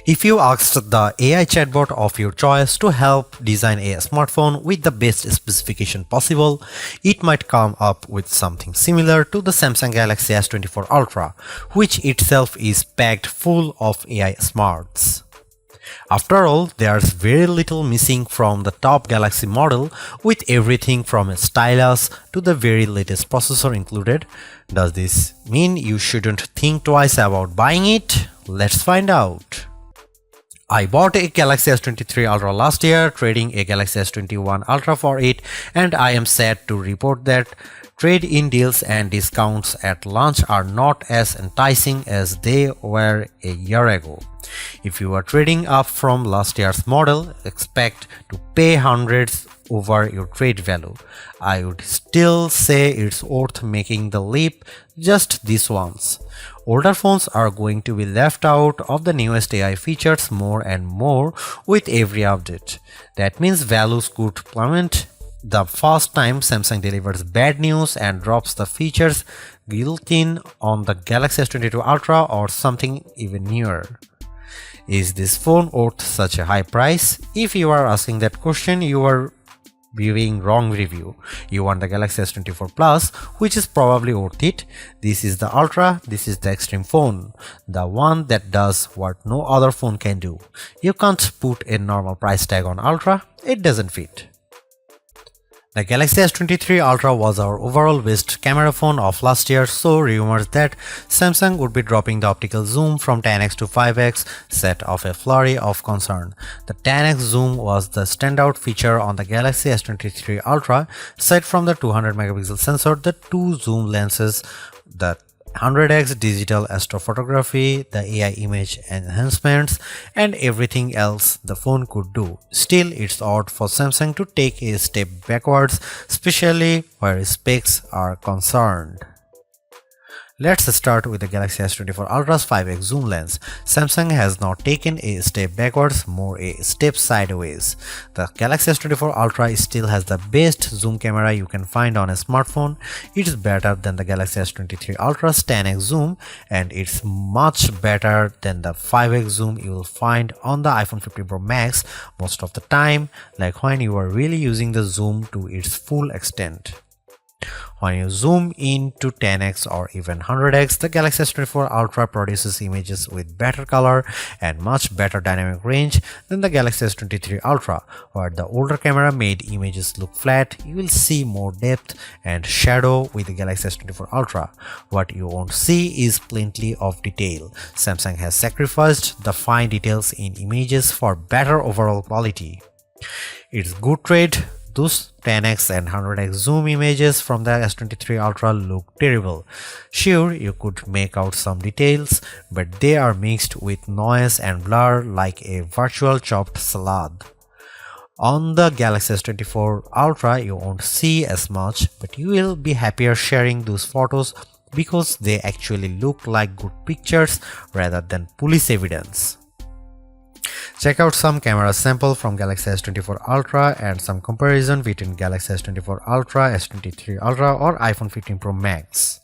If you asked the AI chatbot of your choice to help design a smartphone with the best specification possible, it might come up with something similar to the Samsung Galaxy S24 Ultra, which itself is packed full of AI smarts. After all, there's very little missing from the top Galaxy model, with everything from a stylus to the very latest processor included. Does this mean you shouldn't think twice about buying it? Let's find out. I bought a Galaxy S23 Ultra last year, trading a Galaxy S21 Ultra for it, and I am sad to report that trade-in deals and discounts at launch are not as enticing as they were a year ago. If you are trading up from last year's model, expect to pay hundreds over your trade value. I would still say it's worth making the leap just this once. Older phones are going to be left out of the newest AI features more and more with every update. That means values could plummet the first time Samsung delivers bad news and drops the features built in on the Galaxy S22 Ultra or something even newer. Is this phone worth such a high price? If you are asking that question, you are viewing wrong review. You want the Galaxy S24 Plus, which is probably worth it. This is the Ultra, this is the extreme phone, the one that does what no other phone can do. You can't put a normal price tag on Ultra, it doesn't fit. The Galaxy S23 Ultra was our overall best camera phone of last year, so rumors that Samsung would be dropping the optical zoom from 10x to 5x set off a flurry of concern. The 10x zoom was the standout feature on the Galaxy S23 Ultra. Aside from the 200 megapixel sensor, the two zoom lenses, the 100x digital astrophotography, the AI image enhancements, and everything else the phone could do. Still, it's odd for Samsung to take a step backwards, especially where specs are concerned. Let's start with the Galaxy S24 Ultra's 5x zoom lens. Samsung has not taken a step backwards, more a step sideways. The Galaxy S24 Ultra still has the best zoom camera you can find on a smartphone. It's better than the Galaxy S23 Ultra's 10x zoom, and it's much better than the 5x zoom you will find on the iPhone 15 Pro Max most of the time, like when you are really using the zoom to its full extent. When you zoom in to 10x or even 100x, the Galaxy S24 Ultra produces images with better color and much better dynamic range than the Galaxy S23 Ultra. Where the older camera made images look flat, you will see more depth and shadow with the Galaxy S24 Ultra. What you won't see is plenty of detail. Samsung has sacrificed the fine details in images for better overall quality. It's good trade. Those 10x and 100x zoom images from the S23 Ultra look terrible. Sure, you could make out some details, but they are mixed with noise and blur like a virtual chopped salad. On the Galaxy S24 Ultra, you won't see as much, but you will be happier sharing those photos because they actually look like good pictures rather than police evidence. Check out some camera sample from Galaxy S24 Ultra and some comparison between Galaxy S24 Ultra, S23 Ultra or iPhone 15 Pro Max.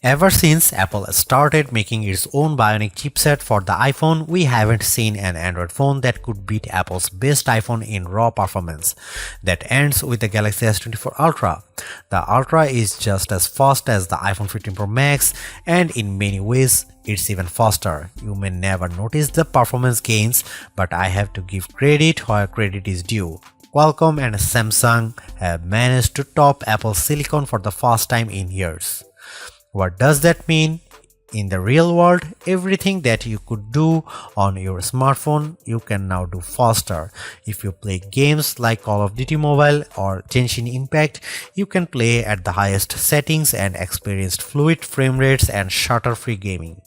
Ever since Apple started making its own Bionic chipset for the iPhone, we haven't seen an Android phone that could beat Apple's best iPhone in raw performance. That ends with the Galaxy S24 Ultra. The Ultra is just as fast as the iPhone 15 Pro Max, and in many ways, it's even faster. You may never notice the performance gains, but I have to give credit where credit is due. Qualcomm and Samsung have managed to top Apple's silicon for the first time in years. What does that mean? In the real world, everything that you could do on your smartphone, you can now do faster. If you play games like Call of Duty Mobile or Genshin Impact, you can play at the highest settings and experience fluid frame rates and shutter-free gaming.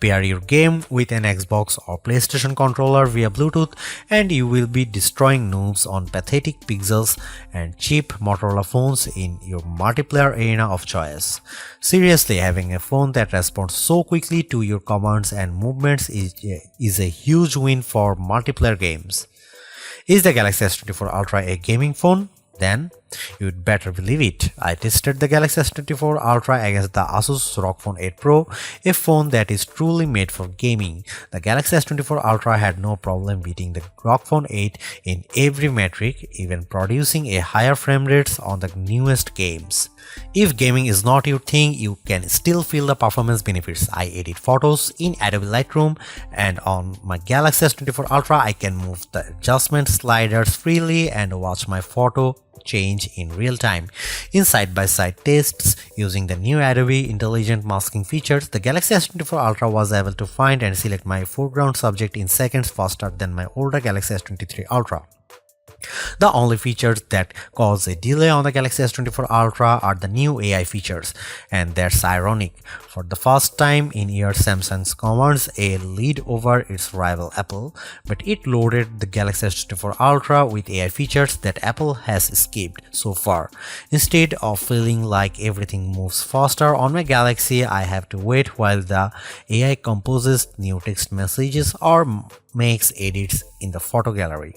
Pair your game with an Xbox or PlayStation controller via Bluetooth and you will be destroying noobs on pathetic pixels and cheap Motorola phones in your multiplayer arena of choice. Seriously, having a phone that responds so quickly to your commands and movements is a huge win for multiplayer games. Is the Galaxy S24 Ultra a gaming phone? Then you'd better believe it. I tested the Galaxy S24 Ultra against the Asus ROG Phone 8 Pro, a phone that is truly made for gaming. The Galaxy S24 Ultra had no problem beating the ROG Phone 8 in every metric, even producing a higher frame rates on the newest games. If gaming is not your thing, you can still feel the performance benefits. I edit photos in Adobe Lightroom, and on my Galaxy S24 Ultra I can move the adjustment sliders freely and watch my photo change in real time. In side-by-side tests using the new Adobe Intelligent Masking features, the Galaxy S24 Ultra was able to find and select my foreground subject in seconds faster than my older Galaxy S23 Ultra. The only features that cause a delay on the Galaxy S24 Ultra are the new AI features, and that's ironic. For the first time in years, Samsung commands a lead over its rival Apple, but it loaded the Galaxy S24 Ultra with AI features that Apple has skipped so far. Instead of feeling like everything moves faster on my Galaxy, I have to wait while the AI composes new text messages or makes edits in the photo gallery.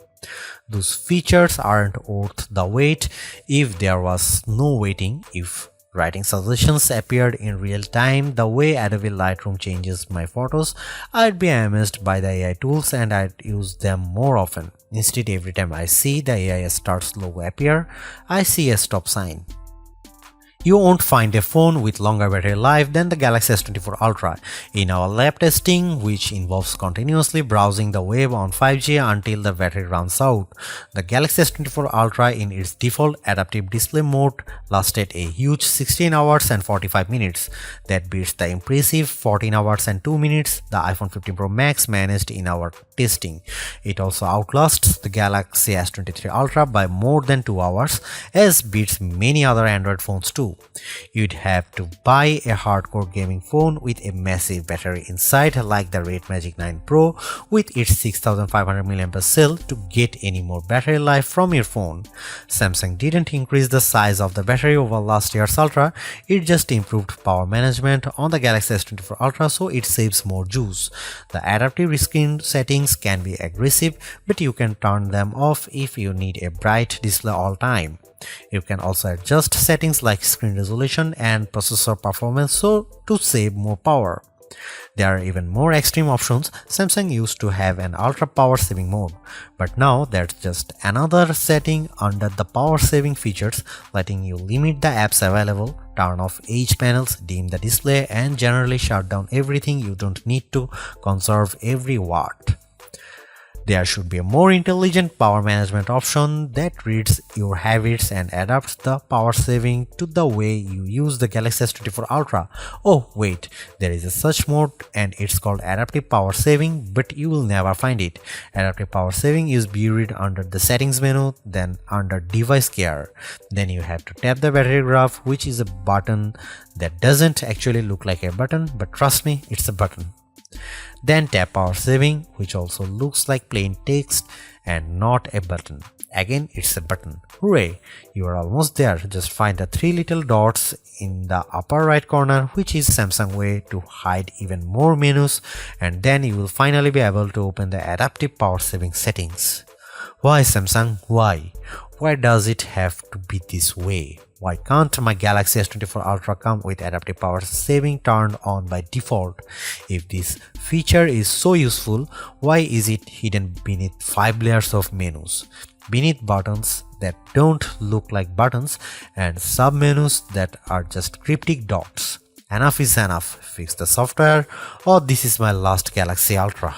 Those features aren't worth the wait if there was no waiting. If writing suggestions appeared in real time the way Adobe Lightroom changes my photos, I'd be amazed by the AI tools and I'd use them more often. Instead, every time I see the AI starts logo appear, I see a stop sign. You won't find a phone with longer battery life than the Galaxy S24 Ultra. In our lab testing, which involves continuously browsing the web on 5G until the battery runs out, the Galaxy S24 Ultra in its default adaptive display mode lasted a huge 16 hours and 45 minutes. That beats the impressive 14 hours and 2 minutes the iPhone 15 Pro Max managed in our testing. It also outlasts the Galaxy S23 Ultra by more than 2 hours, as beats many other Android phones too. You'd have to buy a hardcore gaming phone with a massive battery inside like the Red Magic 9 Pro with its 6500 mAh cell to get any more battery life from your phone. Samsung didn't increase the size of the battery over last year's Ultra, it just improved power management on the Galaxy S24 Ultra so it saves more juice. The adaptive screen settings can be aggressive, but you can turn them off if you need a bright display all time. You can also adjust settings like screen resolution and processor performance to save more power. There are even more extreme options. Samsung used to have an ultra power saving mode, but now that's just another setting under the power saving features, letting you limit the apps available, turn off edge panels, dim the display, and generally shut down everything you don't need to conserve every watt. There should be a more intelligent power management option that reads your habits and adapts the power saving to the way you use the Galaxy S24 Ultra. Oh wait, there is a such mode and it's called adaptive power saving, but you will never find it. Adaptive power saving is buried under the settings menu, then under device care. Then you have to tap the battery graph, which is a button that doesn't actually look like a button, but trust me, it's a button. Then tap power saving, which also looks like plain text and not a button. Again, it's a button. Hooray! You are almost there. Just find the three little dots in the upper right corner, which is Samsung way to hide even more menus, and then you will finally be able to open the adaptive power saving settings. Why Samsung? Why? Why does it have to be this way? Why can't my Galaxy S24 Ultra come with adaptive power saving turned on by default? If this feature is so useful, why is it hidden beneath 5 layers of menus? Beneath buttons that don't look like buttons and sub-menus that are just cryptic dots. Enough is enough. Fix the software, or this is my last Galaxy Ultra.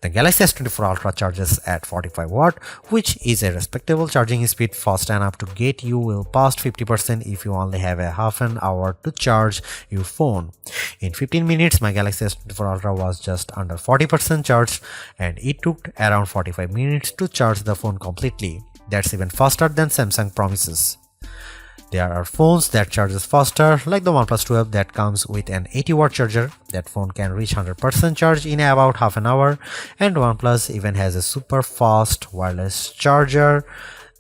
The Galaxy S24 Ultra charges at 45 watt, which is a respectable charging speed, fast enough to get you well past 50% if you only have a half an hour to charge your phone. In 15 minutes, my Galaxy S24 Ultra was just under 40% charged, and it took around 45 minutes to charge the phone completely. That's even faster than Samsung promises. There are phones that charges faster, like the OnePlus 12 that comes with an 80 watt charger. That phone can reach 100% charge in about half an hour, and OnePlus even has a super fast wireless charger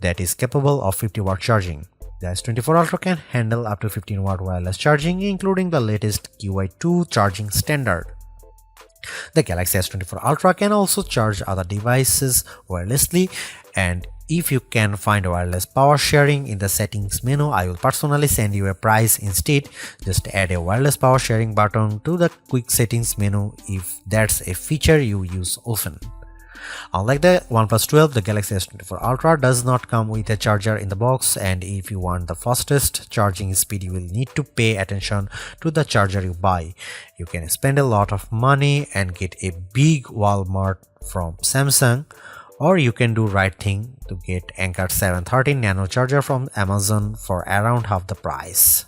that is capable of 50 watt charging. The S24 Ultra can handle up to 15 watt wireless charging, including the latest QI2 charging standard. The Galaxy S24 Ultra can also charge other devices wirelessly, and if you can find wireless power sharing in the settings menu, I will personally send you a price instead. Just add a wireless power sharing button to the quick settings menu if that's a feature you use often. Unlike the OnePlus 12, the Galaxy S24 Ultra does not come with a charger in the box, and if you want the fastest charging speed, you will need to pay attention to the charger you buy. You can spend a lot of money and get a big Walmart from Samsung, or you can do right thing to get Anker 713 Nano charger from Amazon for around half the price.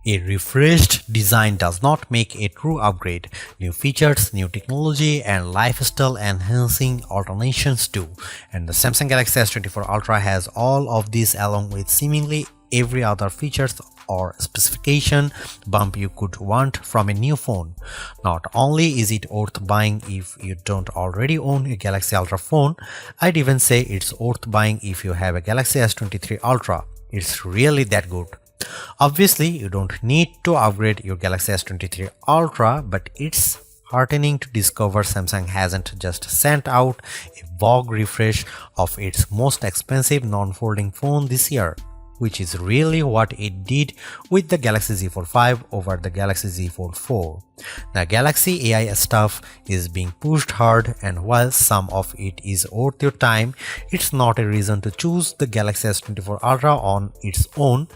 A refreshed design does not make a true upgrade. New features, new technology, and lifestyle enhancing alternations do. And the Samsung Galaxy S24 Ultra has all of these along with seemingly every other features or specification bump you could want from a new phone. Not only is it worth buying if you don't already own a Galaxy Ultra phone, I'd even say it's worth buying if you have a Galaxy S23 Ultra. It's really that good. Obviously, you don't need to upgrade your Galaxy S23 Ultra, but it's heartening to discover Samsung hasn't just sent out a vogue refresh of its most expensive non-folding phone this year, which is really what it did with the Galaxy Z Fold 5 over the Galaxy Z Fold 4. The Galaxy AI stuff is being pushed hard, and while some of it is worth your time, it's not a reason to choose the Galaxy S24 Ultra on its own.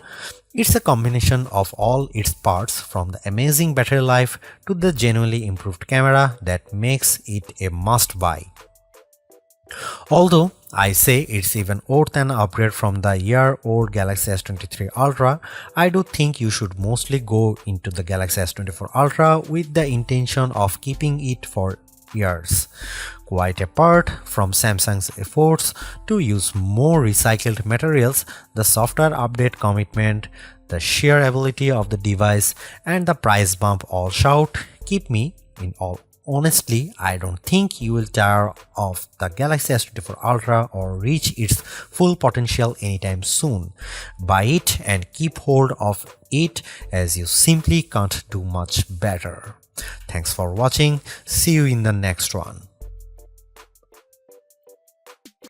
It's a combination of all its parts, from the amazing battery life to the genuinely improved camera, that makes it a must-buy. Although I say it's even worth an upgrade from the year-old Galaxy S23 Ultra, I do think you should mostly go into the Galaxy S24 Ultra with the intention of keeping it for years. Quite apart from Samsung's efforts to use more recycled materials, the software update commitment, the sheer ability of the device, and the price bump all shout, keep me in all. Honestly, I don't think you will tire of the Galaxy S24 Ultra or reach its full potential anytime soon. Buy it and keep hold of it, as you simply can't do much better. Thanks for watching. See you in the next one.